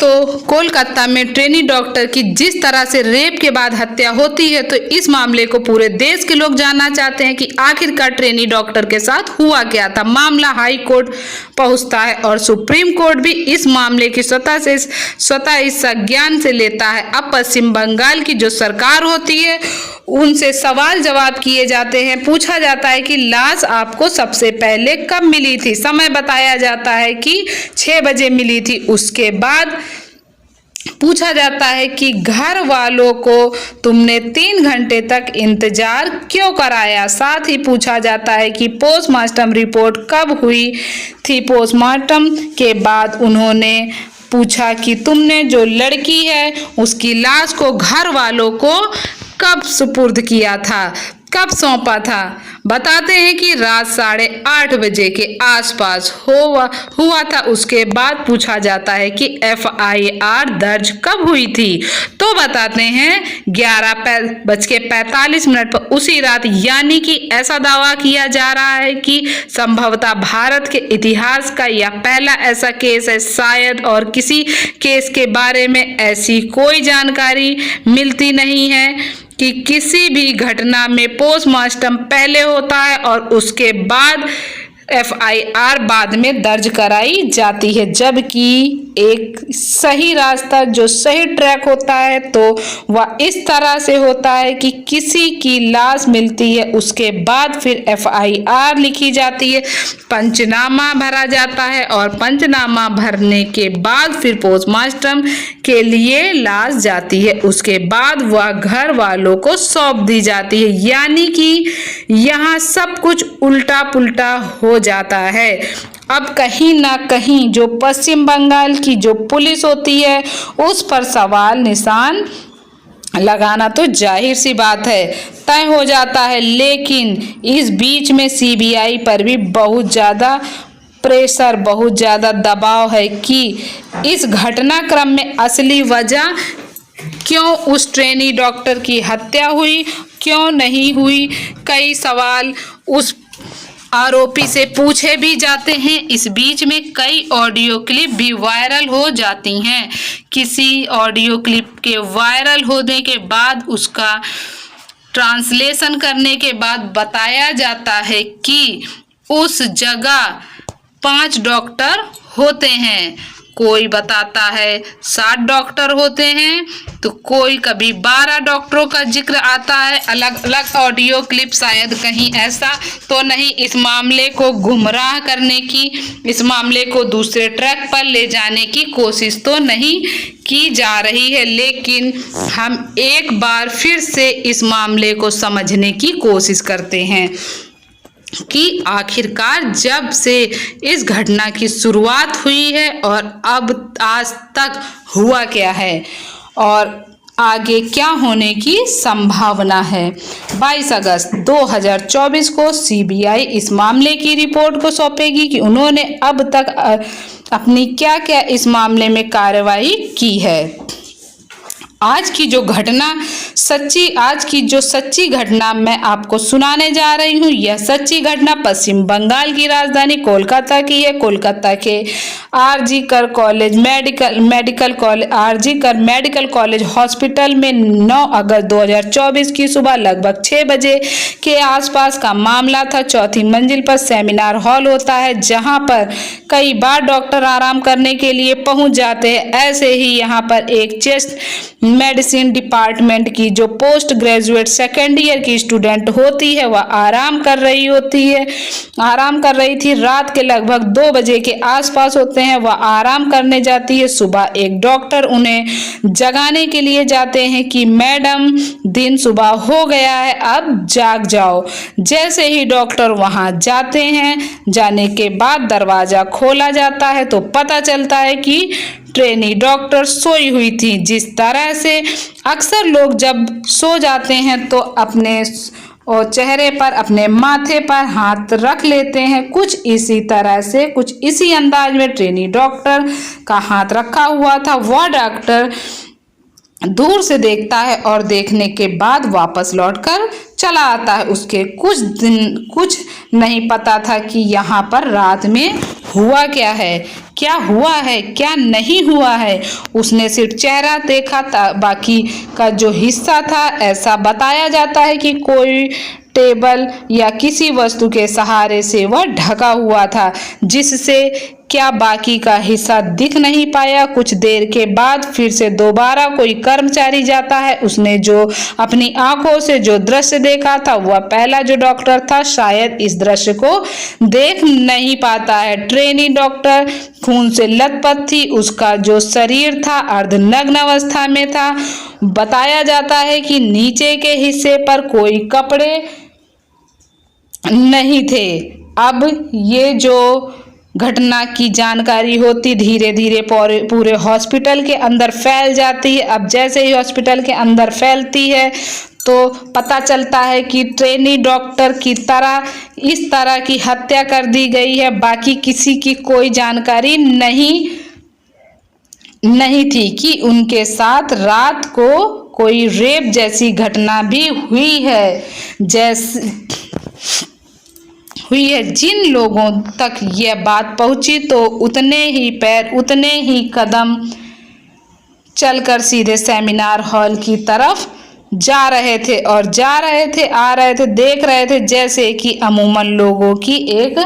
दोस्तों, कोलकाता में trainee doctor की जिस तरह से रेप के बाद हत्या होती है, तो इस मामले को पूरे देश के लोग जानना चाहते हैं कि आखिरकार ट्रेनी डॉक्टर के साथ हुआ क्या था। मामला हाई कोर्ट पहुंचता है और सुप्रीम कोर्ट भी इस मामले की स्वतः इस संज्ञान से लेता है। अब पश्चिम बंगाल की जो सरकार होती है उनसे सवाल जवाब किए जाते हैं। पूछा जाता है कि लाश आपको सबसे पहले कब मिली थी। समय बताया जाता है कि 6 बजे मिली थी। उसके बाद पूछा जाता है कि घर वालों को तुमने 3 घंटे तक इंतजार क्यों कराया। साथ ही पूछा जाता है कि पोस्टमार्टम रिपोर्ट कब हुई थी। पोस्टमार्टम के बाद उन्होंने पूछा कि तुमने जो लड़की है उसकी लाश को घर वालों को कब सुपुर्द किया था, कब सौंपा था। बताते हैं कि रात 8:30 बजे के आसपास हुआ था। उसके बाद पूछा जाता है कि FIR दर्ज कब हुई थी, तो बताते हैं 11:45 पर उसी रात। यानी कि ऐसा दावा किया जा रहा है कि संभवतः भारत के इतिहास का यह पहला ऐसा केस है शायद, और किसी केस के बारे में ऐसी कोई जानकारी मिलती नहीं है कि किसी भी घटना में पोस्टमार्टम पहले होता है और उसके बाद FIR बाद में दर्ज कराई जाती है। जबकि एक सही रास्ता जो सही ट्रैक होता है तो वह इस तरह से होता है कि किसी की लाश मिलती है, उसके बाद फिर FIR लिखी जाती है, पंचनामा भरा जाता है और पंचनामा भरने के बाद फिर पोस्टमार्टम के लिए लाश जाती है। उसके बाद वह घर वालों को सौंप दी जाती है। यानी कि यहाँ सब कुछ उल्टा पुल्टा हो जाता है। अब कहीं ना कहीं जो पश्चिम बंगाल की जो पुलिस होती है उस पर सवाल निशान लगाना तो जाहिर सी बात है, तय हो जाता है। लेकिन इस बीच में CBI पर भी बहुत ज़्यादा प्रेशर, बहुत ज़्यादा दबाव है कि इस घटनाक्रम में असली वजह क्यों उस ट्रेनी डॉक्टर की हत्या हुई, क्यों नहीं हुई। कई सवाल उस आरोपी से पूछे भी जाते हैं। इस बीच में कई ऑडियो क्लिप भी वायरल हो जाती हैं। किसी ऑडियो क्लिप के वायरल होने के बाद उसका ट्रांसलेशन करने के बाद बताया जाता है कि उस जगह 5 डॉक्टर होते हैं। कोई बताता है 7 डॉक्टर होते हैं, तो कोई कभी 12 डॉक्टरों का जिक्र आता है। अलग अलग ऑडियो क्लिप, शायद कहीं ऐसा तो नहीं इस मामले को गुमराह करने की, इस मामले को दूसरे ट्रैक पर ले जाने की कोशिश तो नहीं की जा रही है। लेकिन हम एक बार फिर से इस मामले को समझने की कोशिश करते हैं कि आखिरकार जब से इस घटना की शुरुआत हुई है और अब आज तक हुआ क्या है और आगे क्या होने की संभावना है। 22 अगस्त 2024 को CBI इस मामले की रिपोर्ट को सौंपेगी कि उन्होंने अब तक अपनी क्या क्या इस मामले में कार्रवाई की है। आज की जो सच्ची घटना मैं आपको सुनाने जा रही हूँ, यह सच्ची घटना पश्चिम बंगाल की राजधानी कोलकाता की है। कोलकाता के RG कर मेडिकल कॉलेज हॉस्पिटल में 9 अगस्त 2024 की सुबह लगभग 6 बजे के आसपास का मामला था। 4थी मंजिल पर सेमिनार हॉल होता है जहां पर कई बार डॉक्टर आराम करने के लिए पहुंच जाते हैं। ऐसे ही यहां पर एक चेस्ट मेडिसिन डिपार्टमेंट की जो पोस्ट ग्रेजुएट 2nd ईयर की स्टूडेंट होती है वह आराम कर रही थी। रात के लगभग 2 बजे के आसपास होते हैं, वह आराम करने जाती है। सुबह एक डॉक्टर उन्हें जगाने के लिए जाते हैं कि मैडम दिन सुबह हो गया है, अब जाग जाओ। जैसे ही डॉक्टर वहां जाते हैं, जाने के बाद दरवाजा खोला जाता है तो पता चलता है कि ट्रेनी डॉक्टर सोई हुई थी। जिस तरह से अक्सर लोग जब सो जाते हैं तो अपने चेहरे पर, अपने माथे पर हाथ रख लेते हैं, कुछ इसी तरह से, कुछ इसी अंदाज में ट्रेनी डॉक्टर का हाथ रखा हुआ था। वह डॉक्टर दूर से देखता है और देखने के बाद वापस लौटकर चला आता है। उसके कुछ नहीं पता था कि यहाँ पर रात में हुआ क्या है, क्या हुआ है, क्या नहीं हुआ है। उसने सिर्फ चेहरा देखा था, बाकी का जो हिस्सा था ऐसा बताया जाता है कि कोई टेबल या किसी वस्तु के सहारे से वह ढका हुआ था, जिससे क्या बाकी का हिस्सा दिख नहीं पाया। कुछ देर के बाद फिर से दोबारा कोई कर्मचारी जाता है। उसने जो अपनी आंखों से जो दृश्य देखा था वह पहला जो डॉक्टर था शायद इस दृश्य को देख नहीं पाता है। ट्रेनी डॉक्टर खून से लथपथ थी, उसका जो शरीर था अर्धनग्न अवस्था में था। बताया जाता है कि नीचे के हिस्से पर कोई कपड़े नहीं थे। अब ये जो घटना की जानकारी होती धीरे धीरे पूरे हॉस्पिटल के अंदर फैल जाती है। अब जैसे ही हॉस्पिटल के अंदर फैलती है तो पता चलता है कि ट्रेनी डॉक्टर की तरह इस तरह की हत्या कर दी गई है। बाकी किसी की कोई जानकारी नहीं थी कि उनके साथ रात को कोई रेप जैसी घटना भी हुई है। जिन लोगों तक यह बात पहुंची तो उतने ही पैर उतने ही कदम चलकर सीधे सेमिनार हॉल की तरफ जा रहे थे और आ रहे थे, देख रहे थे जैसे कि अमूमन लोगों की एक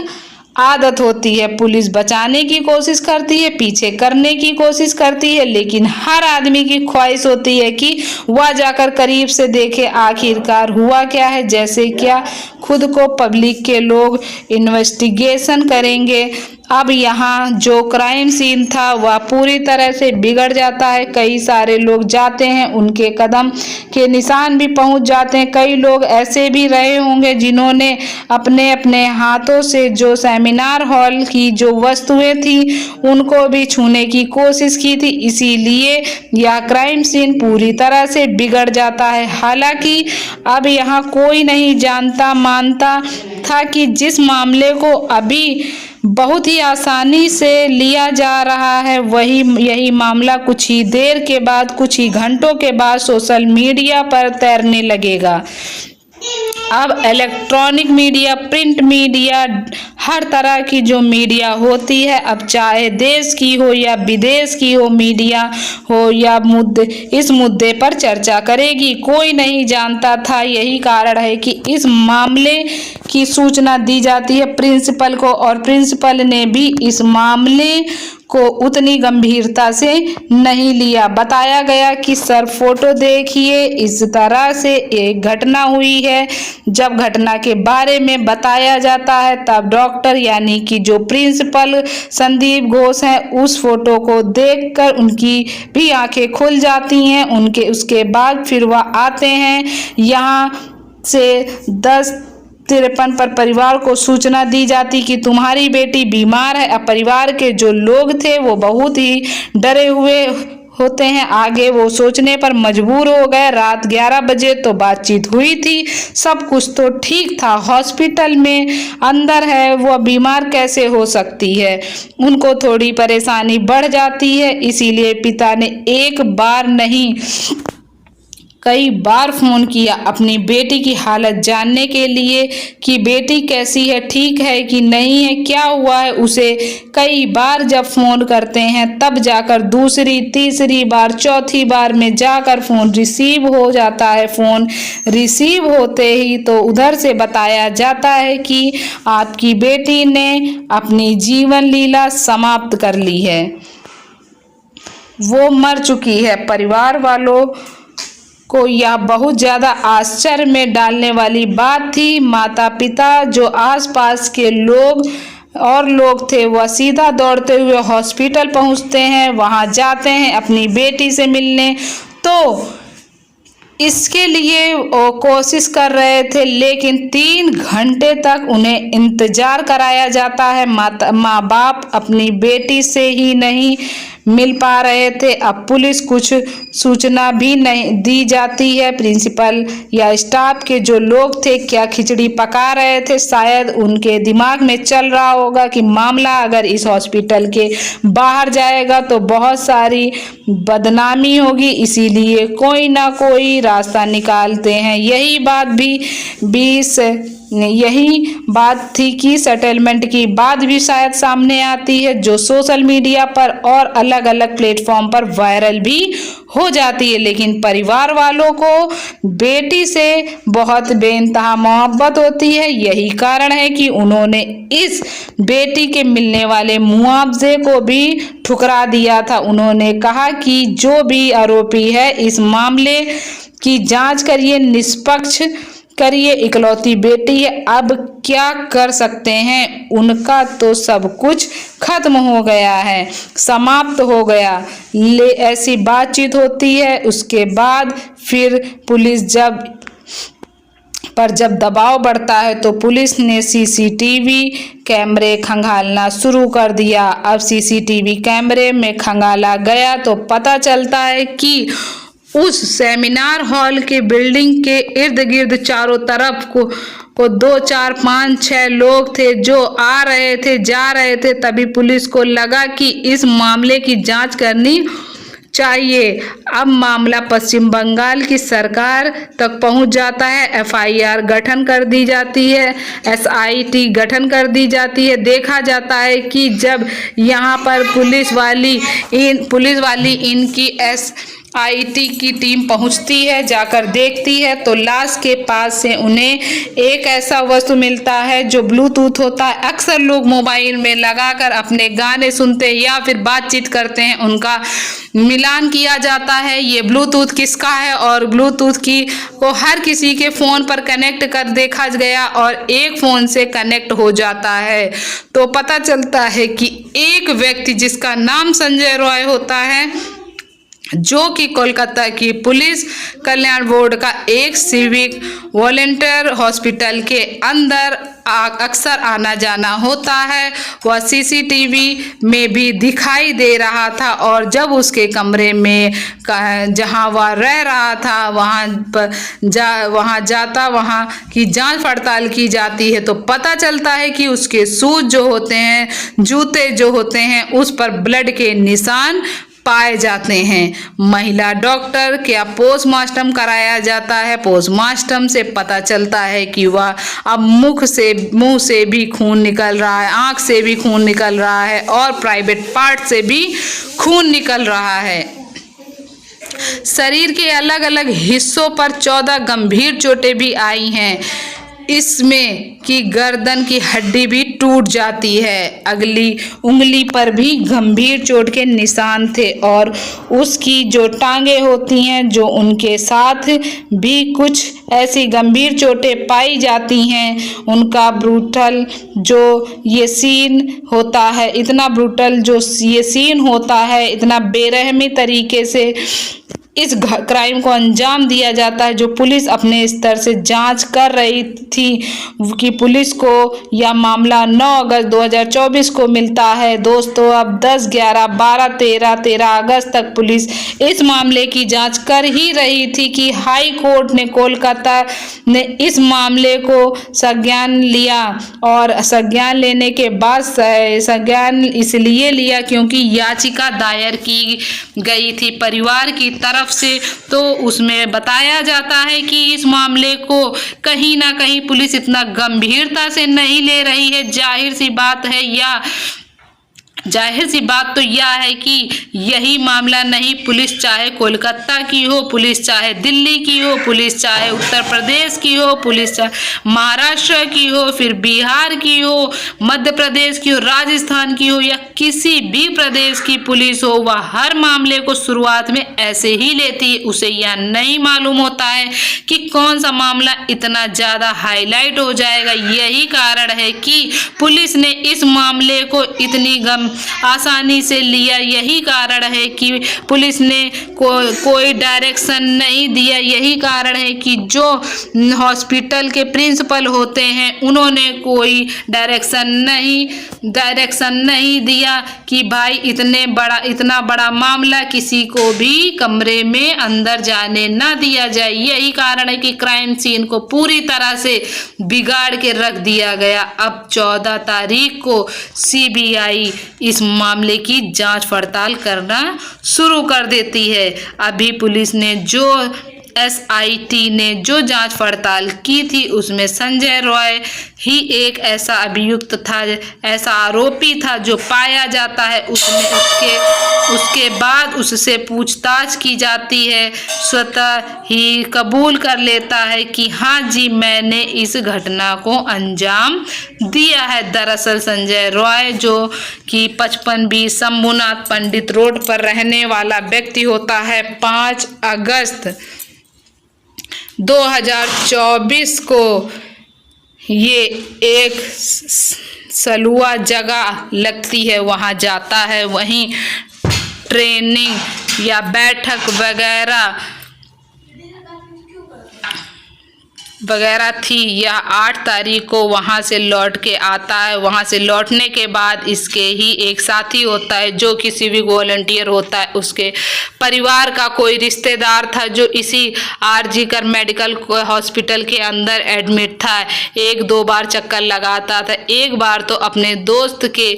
आदत होती है। पुलिस बचाने की कोशिश करती है, पीछे करने की कोशिश करती है, लेकिन हर आदमी की ख्वाहिश होती है कि वह जाकर करीब से देखे आखिरकार हुआ क्या है। जैसे क्या खुद को पब्लिक के लोग इन्वेस्टिगेशन करेंगे। अब यहाँ जो क्राइम सीन था वह पूरी तरह से बिगड़ जाता है। कई सारे लोग जाते हैं, उनके कदम के निशान भी पहुंच जाते हैं। कई लोग ऐसे भी रहे होंगे जिन्होंने अपने अपने हाथों से जो सेमिनार हॉल की जो वस्तुएं थी उनको भी छूने की कोशिश की थी। इसीलिए यह क्राइम सीन पूरी तरह से बिगड़ जाता है। हालांकि अब यहाँ कोई नहीं जानता मानता था कि जिस मामले को अभी बहुत ही आसानी से लिया जा रहा है यही मामला कुछ ही देर के बाद, कुछ ही घंटों के बाद सोशल मीडिया पर तैरने लगेगा। अब इलेक्ट्रॉनिक मीडिया, प्रिंट मीडिया, हर तरह की जो मीडिया होती है, अब चाहे देश की हो या विदेश की हो मीडिया हो या इस मुद्दे पर चर्चा करेगी। कोई नहीं जानता था। यही कारण है कि इस मामले की सूचना दी जाती है प्रिंसिपल को और प्रिंसिपल ने भी इस मामले को उतनी गंभीरता से नहीं लिया। बताया गया कि सर फोटो देखिए, इस तरह से एक घटना हुई है। जब घटना के बारे में बताया जाता है तब डॉक्टर यानी कि जो प्रिंसिपल संदीप घोष हैं उस फोटो को देखकर उनकी भी आंखें खुल जाती हैं। उसके बाद फिर वह आते हैं यहाँ से 10:53 पर परिवार को सूचना दी जाती कि तुम्हारी बेटी बीमार है। अब परिवार के जो लोग थे वो बहुत ही डरे हुए होते हैं। आगे वो सोचने पर मजबूर हो गए। रात 11 बजे तो बातचीत हुई थी, सब कुछ तो ठीक था। हॉस्पिटल में अंदर है, वह बीमार कैसे हो सकती है। उनको थोड़ी परेशानी बढ़ जाती है। इसीलिए पिता ने एक बार नहीं कई बार फोन किया अपनी बेटी की हालत जानने के लिए कि बेटी कैसी है, ठीक है कि नहीं है, क्या हुआ है उसे। कई बार जब फोन करते हैं तब जाकर दूसरी, तीसरी बार, चौथी बार में जाकर फोन रिसीव हो जाता है। फोन रिसीव होते ही तो उधर से बताया जाता है कि आपकी बेटी ने अपनी जीवन लीला समाप्त कर ली है, वो मर चुकी है। परिवार वालों को यह बहुत ज़्यादा आश्चर्य में डालने वाली बात थी। माता पिता जो आसपास के लोग थे वह सीधा दौड़ते हुए हॉस्पिटल पहुंचते हैं, वहां जाते हैं अपनी बेटी से मिलने। तो इसके लिए वो कोशिश कर रहे थे लेकिन 3 घंटे तक उन्हें इंतजार कराया जाता है। माँ बाप अपनी बेटी से ही नहीं मिल पा रहे थे। अब पुलिस कुछ सूचना भी नहीं दी जाती है। प्रिंसिपल या स्टाफ के जो लोग थे क्या खिचड़ी पका रहे थे। शायद उनके दिमाग में चल रहा होगा कि मामला अगर इस हॉस्पिटल के बाहर जाएगा तो बहुत सारी बदनामी होगी, इसीलिए कोई ना कोई रास्ता निकालते हैं। यही बात भी 20 यही बात थी कि सेटलमेंट की बात भी शायद सामने आती है, जो सोशल मीडिया पर और अलग अलग प्लेटफॉर्म पर वायरल भी हो जाती है। लेकिन परिवार वालों को बेटी से बहुत बेइंतहा मोहब्बत होती है। यही कारण है कि उन्होंने इस बेटी के मिलने वाले मुआवजे को भी ठुकरा दिया था। उन्होंने कहा कि जो भी आरोपी है इस मामले की जांच करिए, निष्पक्ष करिए, इकलौती बेटी है, अब क्या कर सकते हैं, उनका तो सब कुछ खत्म हो गया है, समाप्त हो गया। ऐसी बातचीत होती है। उसके बाद फिर पुलिस जब दबाव बढ़ता है तो पुलिस ने सीसीटीवी कैमरे खंगालना शुरू कर दिया। अब सीसीटीवी कैमरे में खंगाला गया तो पता चलता है कि उस सेमिनार हॉल के बिल्डिंग के इर्द गिर्द चारों तरफ को 2, 4, 5, 6 लोग थे जो आ रहे थे, जा रहे थे। तभी पुलिस को लगा कि इस मामले की जांच करनी चाहिए। अब मामला पश्चिम बंगाल की सरकार तक पहुंच जाता है। एफआईआर गठन कर दी जाती है, एसआईटी गठन कर दी जाती है। देखा जाता है कि जब यहाँ पर पुलिस वाली इनकी एसआईटी की टीम पहुंचती है, जाकर देखती है तो लाश के पास से उन्हें एक ऐसा वस्तु मिलता है जो ब्लूटूथ होता है। अक्सर लोग मोबाइल में लगाकर अपने गाने सुनते हैं या फिर बातचीत करते हैं, उनका मिलान किया जाता है ये ब्लूटूथ किसका है, और ब्लूटूथ को हर किसी के फ़ोन पर कनेक्ट कर देखा गया और एक फ़ोन से कनेक्ट हो जाता है। तो पता चलता है कि एक व्यक्ति जिसका नाम संजय रॉय होता है, जो कि कोलकाता की पुलिस कल्याण बोर्ड का एक सिविक वॉलंटियर हॉस्पिटल के अंदर अक्सर आना जाना होता है, वह सीसीटीवी में भी दिखाई दे रहा था। और जब उसके कमरे में जहां वह रह रहा था वहां की जांच पड़ताल की जाती है तो पता चलता है कि उसके शूज जो होते हैं, जूते जो होते हैं, उस पर ब्लड के निशान पाए जाते हैं। महिला डॉक्टर क्या पोस्टमार्टम कराया जाता है। पोस्टमार्टम से पता चलता है कि वह अब मुंह से भी खून निकल रहा है, आंख से भी खून निकल रहा है और प्राइवेट पार्ट से भी खून निकल रहा है। शरीर के अलग अलग हिस्सों पर 14 गंभीर चोटें भी आई हैं। इसमें कि गर्दन की हड्डी भी टूट जाती है, अगली उंगली पर भी गंभीर चोट के निशान थे और उसकी जो टांगे होती हैं, जो उनके साथ भी कुछ ऐसी गंभीर चोटें पाई जाती हैं। उनका ब्रूटल जो ये सीन होता है, इतना ब्रूटल जो ये सीन होता है, इतना बेरहमी तरीके से इस क्राइम को अंजाम दिया जाता है, जो पुलिस अपने स्तर से जांच कर रही थी कि पुलिस को यह मामला 9 अगस्त 2024 को मिलता है। दोस्तों, अब 10, 11, 12, 13 अगस्त तक पुलिस इस मामले की जांच कर ही रही थी कि हाई कोर्ट ने कोलकाता ने इस मामले को संज्ञान लिया। और संज्ञान लेने के बाद संज्ञान इसलिए लिया क्योंकि याचिका दायर की गई थी परिवार की तरफ से, तो उसमें बताया जाता है कि इस मामले को कहीं ना कहीं पुलिस इतना गंभीरता से नहीं ले रही है। जाहिर सी बात तो यह है कि यही मामला नहीं, पुलिस चाहे कोलकाता की हो, पुलिस चाहे दिल्ली की हो, पुलिस चाहे उत्तर प्रदेश की हो, पुलिस चाहे महाराष्ट्र की हो, फिर बिहार की हो, मध्य प्रदेश की हो, राजस्थान की हो या किसी भी प्रदेश की पुलिस हो, वह हर मामले को शुरुआत में ऐसे ही लेती है। उसे यह नहीं मालूम होता है कि कौन सा मामला इतना ज़्यादा हाईलाइट हो जाएगा। यही कारण है कि पुलिस ने इस मामले को इतनी आसानी से लिया। यही कारण है कि पुलिस ने कोई डायरेक्शन नहीं दिया। यही कारण है कि जो हॉस्पिटल के प्रिंसिपल होते हैं उन्होंने कोई डायरेक्शन नहीं दिया कि भाई इतना बड़ा मामला किसी को भी कमरे में अंदर जाने ना दिया जाए। यही कारण है कि क्राइम सीन को पूरी तरह से बिगाड़ के रख दिया गया। अब 14 तारीख को सीबीआई इस मामले की जांच पड़ताल करना शुरू कर देती है। अभी पुलिस ने जो एसआईटी ने जो जांच पड़ताल की थी उसमें संजय रॉय ही एक ऐसा अभियुक्त था, ऐसा आरोपी था जो पाया जाता है। उसके बाद उससे पूछताछ की जाती है, स्वतः ही कबूल कर लेता है कि हाँ जी मैंने इस घटना को अंजाम दिया है। दरअसल संजय रॉय जो कि 55B शंभुनाथ पंडित रोड पर रहने वाला व्यक्ति होता है, 5 अगस्त 2024 को ये एक सलुआ जगह लगती है वहाँ जाता है। वहीं ट्रेनिंग या बैठक वगैरह थी। यह 8 तारीख को वहां से लौट के आता है। वहां से लौटने के बाद इसके ही एक साथी होता है जो कि सिविक वॉलंटियर होता है, उसके परिवार का कोई रिश्तेदार था जो इसी आरजी कर मेडिकल हॉस्पिटल के अंदर एडमिट था। 1-2 बार चक्कर लगाता था। एक बार तो अपने दोस्त के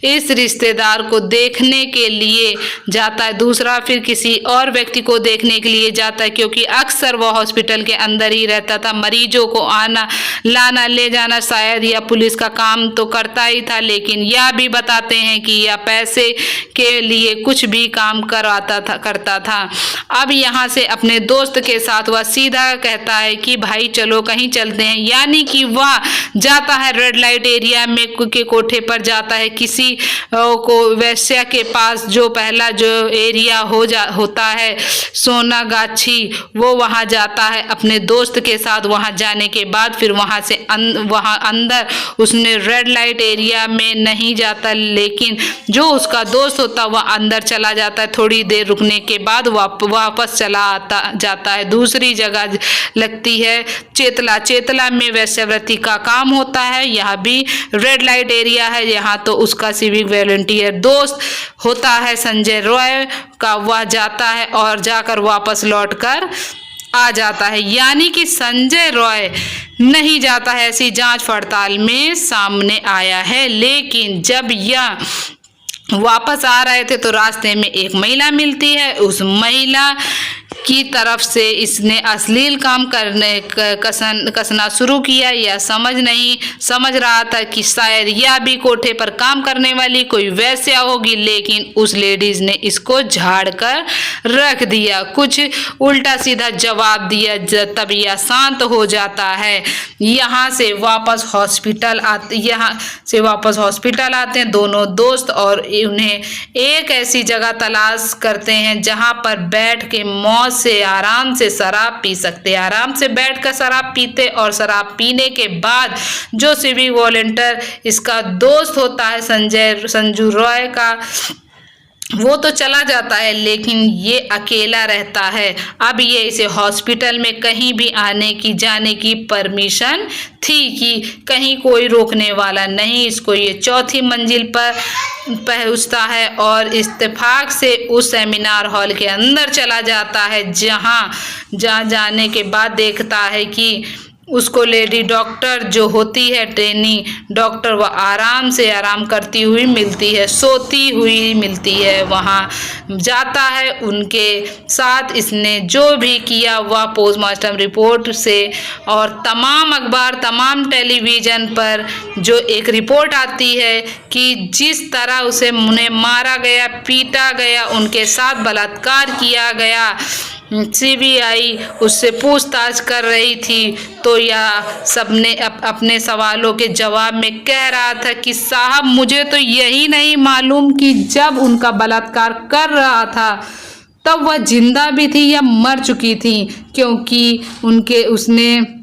इस रिश्तेदार को देखने के लिए जाता है, दूसरा फिर किसी और व्यक्ति को देखने के लिए जाता है, क्योंकि अक्सर वह हॉस्पिटल के अंदर ही रहता था। मरीजों को आना लाना ले जाना शायद या पुलिस का काम तो करता ही था, लेकिन यह भी बताते हैं कि यह पैसे के लिए कुछ भी काम करता था। अब यहाँ से अपने दोस्त के साथ वह सीधा कहता है कि भाई चलो कहीं चलते हैं, यानी कि वह जाता है रेड लाइट एरिया में के कोठे पर जाता है, किसी को वैश्या के पास जो पहला जो एरिया होता है सोनागाछी, वो वहाँ जाता है अपने दोस्त के साथ। वहाँ जाने के बाद फिर वहाँ से वहाँ अंदर उसने रेड लाइट एरिया में नहीं जाता, लेकिन जो उसका दोस्त होता वह अंदर चला जाता है। थोड़ी देर रुकने के बाद वापस चला जाता है। दूसरी जगह लगती है चेतला में वैश्यावृत्ति का काम होता है। यह भी रेड लाइट एरिया है। यहाँ तो उसका सिविक वॉलंटियर दोस्त होता है संजय रॉय का, वह जाता है और जाकर वापस लौटकर आ जाता है। यानी कि संजय रॉय नहीं जाता है, ऐसी जांच पड़ताल में सामने आया है। लेकिन जब यह वापस आ रहे थे तो रास्ते में एक महिला मिलती है। उस महिला की तरफ से इसने अश्लील काम कसना शुरू किया। यह समझ रहा था कि शायद यह भी कोठे पर काम करने वाली कोई वैश्या होगी, लेकिन उस लेडीज ने इसको झाड़ कर रख दिया, कुछ उल्टा सीधा जवाब दिया। तब यह शांत हो जाता है। यहाँ से वापस हॉस्पिटल आते हैं दोनों दोस्त, और उन्हें एक ऐसी जगह तलाश करते हैं जहाँ पर बैठ के मौज से आराम से शराब पी सकते। आराम से बैठकर शराब पीते, और शराब पीने के बाद जो सिविक वॉलंटियर इसका दोस्त होता है संजू रॉय का, वो तो चला जाता है, लेकिन ये अकेला रहता है। अब ये इसे हॉस्पिटल में कहीं भी आने की जाने की परमिशन थी कि कहीं कोई रोकने वाला नहीं। इसको ये 4थी मंजिल पर पहुंचता है और इत्तेफाक से उस सेमिनार हॉल के अंदर चला जाता है, जहाँ जाने के बाद देखता है कि उसको लेडी डॉक्टर जो होती है ट्रेनी डॉक्टर, वह आराम करती हुई मिलती है, सोती हुई मिलती है। वहाँ जाता है, उनके साथ इसने जो भी किया वह पोस्टमार्टम रिपोर्ट से और तमाम अखबार तमाम टेलीविज़न पर जो एक रिपोर्ट आती है कि जिस तरह उसे उन्हें मारा गया, पीटा गया, उनके साथ बलात्कार किया गया, सीबीआई उससे पूछताछ कर रही थी, तो यह सबने अपने सवालों के जवाब में कह रहा था कि साहब मुझे तो यही नहीं मालूम कि जब उनका बलात्कार कर रहा था तब वह जिंदा भी थी या मर चुकी थी, क्योंकि उसने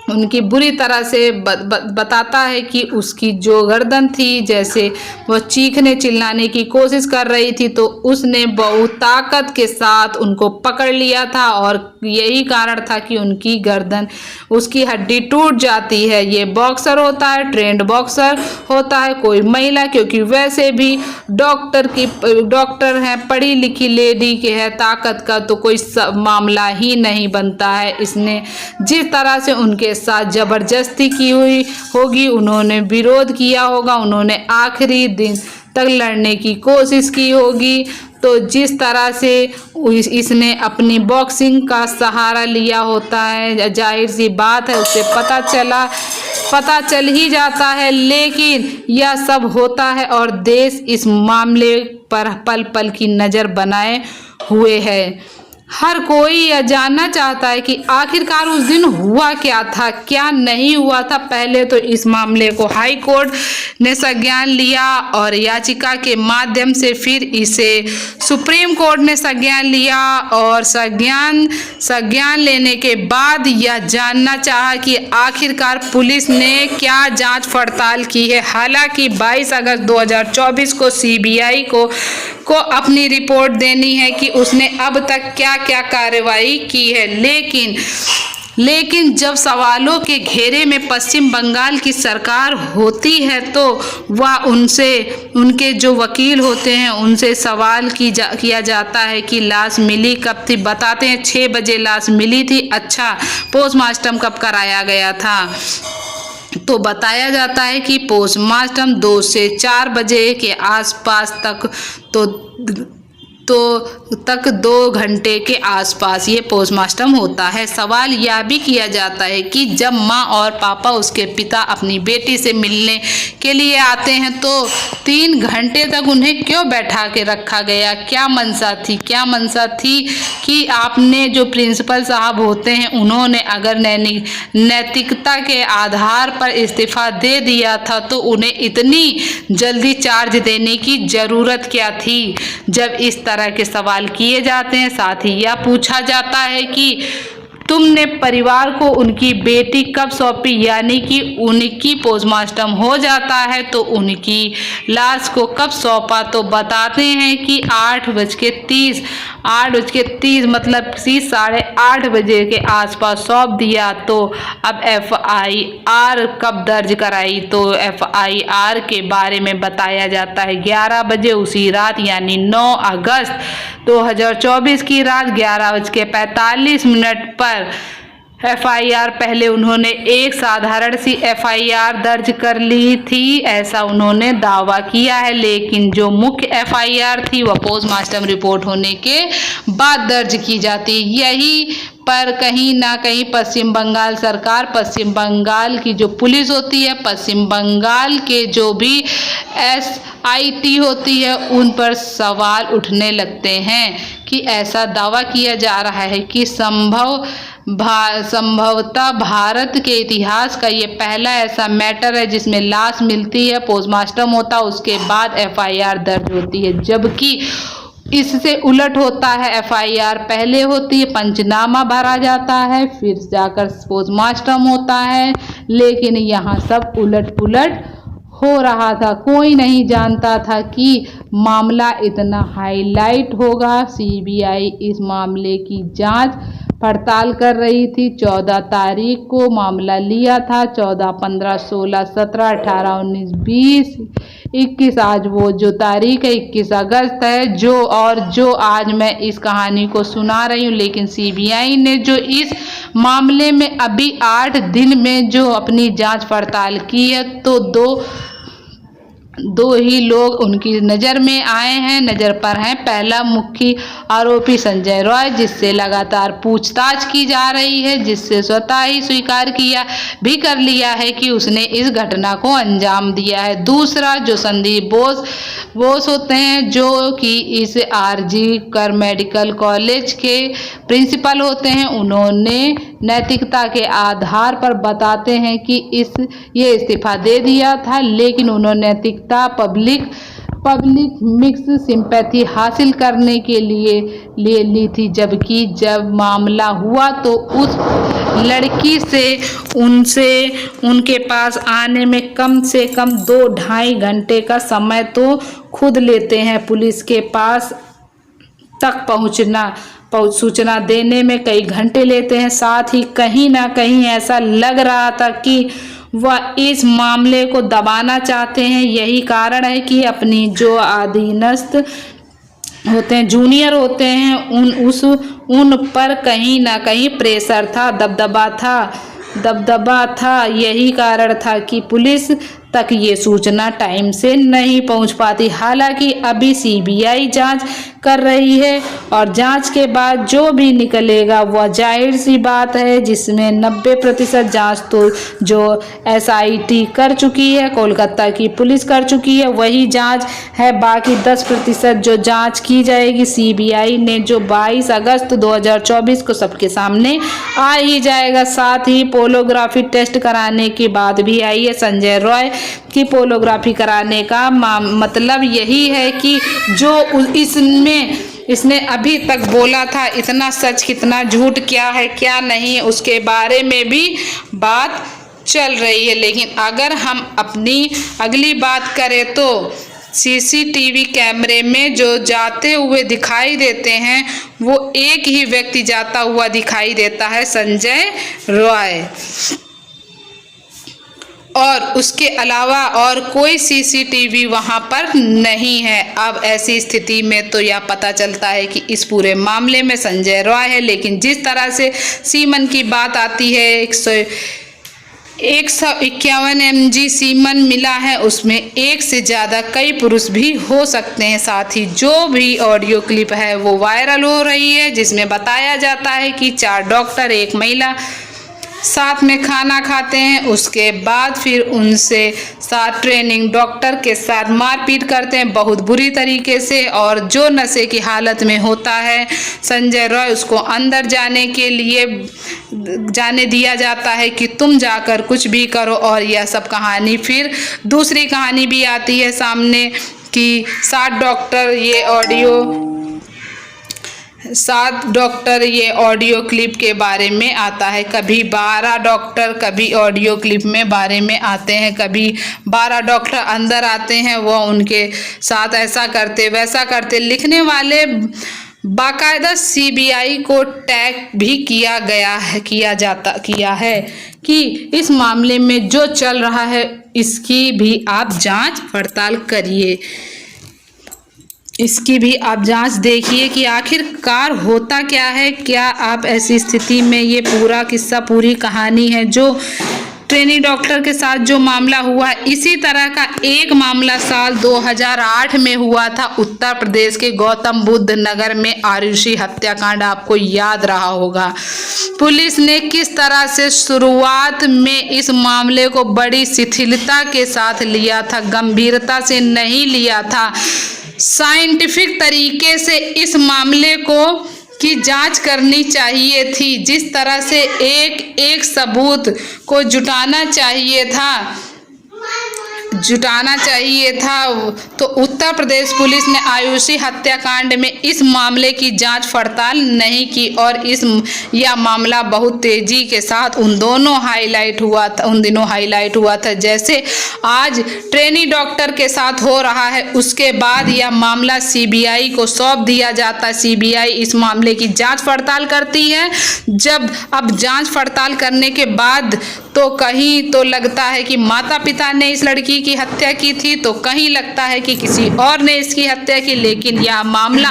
उनकी बुरी तरह से बताता है कि उसकी जो गर्दन थी, जैसे वह चीखने चिल्लाने की कोशिश कर रही थी, तो उसने बहुत ताकत के साथ उनको पकड़ लिया था और यही कारण था कि उनकी गर्दन, उसकी हड्डी टूट जाती है। ये बॉक्सर होता है, ट्रेंड बॉक्सर होता है, कोई महिला, क्योंकि वैसे भी डॉक्टर है, पढ़ी लिखी लेडी के है, ताकत का तो कोई मामला ही नहीं बनता है। इसने जिस तरह से उनके साथ जबरदस्ती की हुई होगी, उन्होंने विरोध किया होगा, उन्होंने आखिरी दिन तक लड़ने की कोशिश की होगी। तो जिस तरह से इसने अपनी बॉक्सिंग का सहारा लिया होता है, जाहिर सी बात है उसे पता चल ही जाता है। लेकिन यह सब होता है और देश इस मामले पर पल पल की नज़र बनाए हुए है। हर कोई यह जानना चाहता है कि आखिरकार उस दिन हुआ क्या था, क्या नहीं हुआ था। पहले तो इस मामले को हाई कोर्ट ने संज्ञान लिया और याचिका के माध्यम से फिर इसे सुप्रीम कोर्ट ने संज्ञान लिया और संज्ञान लेने के बाद यह जानना चाहा कि आखिरकार पुलिस ने क्या जांच पड़ताल की है। हालांकि 22 अगस्त 2024 को सीबीआई को अपनी रिपोर्ट देनी है कि उसने अब तक क्या क्या कार्रवाई की है। लेकिन जब सवालों के घेरे में पश्चिम बंगाल की सरकार होती है तो वह उनके जो वकील होते हैं उनसे सवाल किया जाता है कि लाश मिली कब थी। बताते हैं 6 बजे लाश मिली थी। अच्छा, पोस्टमार्टम कब कराया गया था? तो बताया जाता है कि पोस्टमार्टम 2 से 4 बजे के आसपास तक 2 घंटे के आसपास ये पोस्टमार्टम होता है। सवाल यह भी किया जाता है कि जब माँ और पापा उसके पिता अपनी बेटी से मिलने के लिए आते हैं तो 3 घंटे तक उन्हें क्यों बैठा के रखा गया? क्या मंशा थी कि आपने जो प्रिंसिपल साहब होते हैं उन्होंने अगर नैतिकता के आधार पर इस्तीफा दे दिया था तो उन्हें इतनी जल्दी चार्ज देने की ज़रूरत क्या थी? जब इस तरह के सवाल किए जाते हैं, साथ ही यह पूछा जाता है कि तुमने परिवार को उनकी बेटी कब सौंपी, यानी कि उनकी पोस्टमार्टम हो जाता है तो उनकी लाश को कब सौंपा। तो बताते हैं कि 8:30 मतलब 8:30 बजे के आसपास सौंप दिया। तो अब FIR कब दर्ज कराई? तो FIR के बारे में बताया जाता है 11 बजे उसी रात, यानी 9 अगस्त 2024 की रात 11:45 पर FIR पहले उन्होंने एक साधारण सी FIR दर्ज कर ली थी, ऐसा उन्होंने दावा किया है। लेकिन जो मुख्य FIR थी वह पोस्टमार्टम रिपोर्ट होने के बाद दर्ज की जाती। यही पर कहीं ना कहीं पश्चिम बंगाल सरकार, पश्चिम बंगाल की जो पुलिस होती है, पश्चिम बंगाल के जो भी SIT होती है उन पर सवाल उठने लगते हैं कि ऐसा दावा किया जा रहा है कि संभवतः भारत के इतिहास का ये पहला ऐसा मैटर है जिसमें लाश मिलती है, पोस्टमार्टम होता है, उसके बाद FIR दर्ज होती है। जबकि इससे उलट होता है, FIR पहले होती है, पंचनामा भरा जाता है, फिर जाकर पोस्टमार्टम होता है। लेकिन यहाँ सब उलट पुलट हो रहा था। कोई नहीं जानता था कि मामला इतना हाईलाइट होगा। सीबीआई इस मामले की जांच पड़ताल कर रही थी। 14 तारीख को मामला लिया था। 14, 15, 16, 17, 18, 19, 20, 21 आज वो जो तारीख है 21 अगस्त है जो आज मैं इस कहानी को सुना रही हूँ। लेकिन सीबीआई ने जो इस मामले में अभी 8 दिन में जो अपनी जांच पड़ताल की है तो दो ही लोग उनकी नज़र में आए हैं, नज़र पर हैं। पहला मुख्य आरोपी संजय रॉय, जिससे लगातार पूछताछ की जा रही है, जिससे स्वतः ही स्वीकार कर लिया है कि उसने इस घटना को अंजाम दिया है। दूसरा जो संदीप बोस होते हैं, जो कि इस RG कर मेडिकल कॉलेज के प्रिंसिपल होते हैं, उन्होंने नैतिकता के आधार पर बताते हैं कि ये इस्तीफा दे दिया था, लेकिन उन्होंने नैतिकता पब्लिक मिक्स सिंपैथी हासिल करने के लिए ली थी। जबकि जब मामला हुआ तो उस लड़की से उनके पास आने में कम से कम 2-2.5 घंटे का समय तो खुद लेते हैं। पुलिस के पास तक सूचना देने में कई घंटे लेते हैं। साथ ही कहीं ना कहीं ऐसा लग रहा था कि वह इस मामले को दबाना चाहते हैं। यही कारण है कि अपनी जो अधीनस्थ होते हैं, जूनियर होते हैं, उन पर कहीं ना कहीं प्रेशर था, दबदबा था। यही कारण था कि पुलिस तक ये सूचना टाइम से नहीं पहुंच पाती। हालांकि अभी सीबीआई जांच कर रही है और जांच के बाद जो भी निकलेगा वह जाहिर सी बात है, जिसमें 90% जांच तो जो एसआईटी कर चुकी है, कोलकाता की पुलिस कर चुकी है, वही जांच है। बाकी 10% जो जांच की जाएगी सीबीआई ने, जो 22 अगस्त 2024 को सबके सामने आ ही जाएगा। साथ ही पोलोग्राफी टेस्ट कराने की बात भी आई है। संजय रॉय की पोलोग्राफी कराने का मतलब यही है कि जो इसने अभी तक बोला था, इतना सच कितना झूठ, क्या है क्या नहीं, उसके बारे में भी बात चल रही है। लेकिन अगर हम अपनी अगली बात करें तो सीसीटीवी कैमरे में जो जाते हुए दिखाई देते हैं वो एक ही व्यक्ति जाता हुआ दिखाई देता है, संजय रॉय, और उसके अलावा और कोई सीसीटीवी वहां पर नहीं है। अब ऐसी स्थिति में तो यह पता चलता है कि इस पूरे मामले में संजय रॉय है। लेकिन जिस तरह से सीमन की बात आती है, 151 mg सीमन मिला है, उसमें एक से ज़्यादा कई पुरुष भी हो सकते हैं। साथ ही जो भी ऑडियो क्लिप है वो वायरल हो रही है, जिसमें बताया जाता है कि 4 डॉक्टर एक महिला साथ में खाना खाते हैं, उसके बाद फिर उनसे साथ ट्रेनिंग डॉक्टर के साथ मारपीट करते हैं बहुत बुरी तरीके से, और जो नशे की हालत में होता है संजय रॉय, उसको अंदर जाने के लिए जाने दिया जाता है कि तुम जाकर कुछ भी करो। और यह सब कहानी, फिर दूसरी कहानी भी आती है सामने कि 7 डॉक्टर ये ऑडियो क्लिप के बारे में आता है। कभी 12 डॉक्टर कभी ऑडियो क्लिप में बारे में आते हैं, कभी 12 डॉक्टर अंदर आते हैं, वो उनके साथ ऐसा करते वैसा करते। लिखने वाले बाकायदा सीबीआई को टैग भी किया है कि इस मामले में जो चल रहा है इसकी भी आप जांच पड़ताल करिए, इसकी भी आप जांच देखिए कि आखिरकार होता क्या है। क्या आप ऐसी स्थिति में, ये पूरा किस्सा पूरी कहानी है जो ट्रेनी डॉक्टर के साथ जो मामला हुआ, इसी तरह का एक मामला साल 2008 में हुआ था उत्तर प्रदेश के गौतम बुद्ध नगर में, आरुषि हत्याकांड आपको याद रहा होगा। पुलिस ने किस तरह से शुरुआत में इस मामले को बड़ी शिथिलता के साथ लिया था, गंभीरता से नहीं लिया था। साइंटिफिक तरीके से इस मामले को की जांच करनी चाहिए थी, जिस तरह से एक सबूत को जुटाना चाहिए था, तो उत्तर प्रदेश पुलिस ने आयुषी हत्याकांड में इस मामले की जांच पड़ताल नहीं की, और यह मामला बहुत तेजी के साथ उन दिनों हाईलाइट हुआ था जैसे आज ट्रेनी डॉक्टर के साथ हो रहा है। उसके बाद यह मामला सीबीआई को सौंप दिया जाता है। सीबीआई इस मामले की जांच पड़ताल करती है। अब जांच पड़ताल करने के बाद तो कहीं तो लगता है कि माता पिता ने इस लड़की की हत्या की थी, तो कहीं लगता है कि किसी और ने इसकी हत्या की। लेकिन यह मामला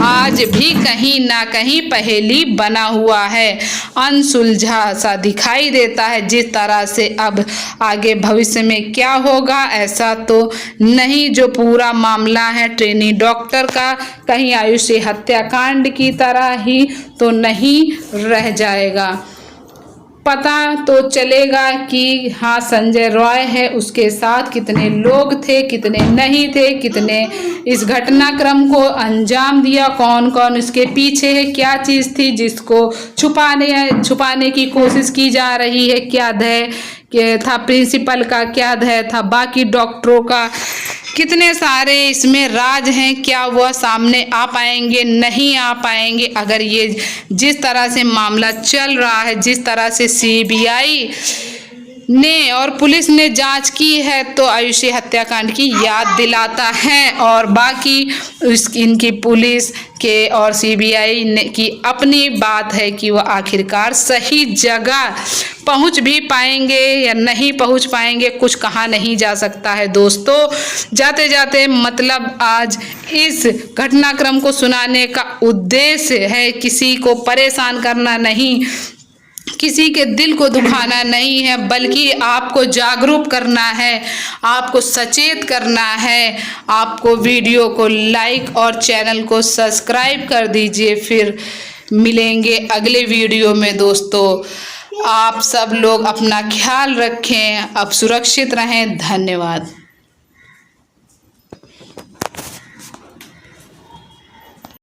आज भी कहीं ना कहीं पहेली बना हुआ है, अनसुलझा सा दिखाई देता है। जिस तरह से अब आगे भविष्य में क्या होगा ऐसा तो नहीं, जो पूरा मामला है ट्रेनी डॉक्टर का कहीं आयुषी हत्याकांड की तरह ही तो नहीं रह जाएगा। पता तो चलेगा कि हाँ संजय रॉय है, उसके साथ कितने लोग थे कितने नहीं थे, कितने इस घटनाक्रम को अंजाम दिया, कौन कौन इसके पीछे है, क्या चीज़ थी जिसको छुपाने की कोशिश की जा रही है, क्या ध्येय था प्रिंसिपल का, क्या ध्येय था बाकी डॉक्टरों का, कितने सारे इसमें राज हैं, क्या वह सामने आ पाएंगे नहीं आ पाएंगे। अगर ये जिस तरह से मामला चल रहा है, जिस तरह से सीबीआई ने और पुलिस ने जांच की है, तो आयुषी हत्याकांड की याद दिलाता है। और बाकी इनकी पुलिस के और सीबीआई की अपनी बात है कि वह आखिरकार सही जगह पहुंच भी पाएंगे या नहीं पहुंच पाएंगे, कुछ कहा नहीं जा सकता है। दोस्तों जाते जाते मतलब आज इस घटनाक्रम को सुनाने का उद्देश्य है किसी को परेशान करना नहीं, किसी के दिल को दुखाना नहीं है, बल्कि आपको जागरूक करना है, आपको सचेत करना है। आपको वीडियो को लाइक और चैनल को सब्सक्राइब कर दीजिए। फिर मिलेंगे अगले वीडियो में दोस्तों। आप सब लोग अपना ख्याल रखें, अब सुरक्षित रहें। धन्यवाद।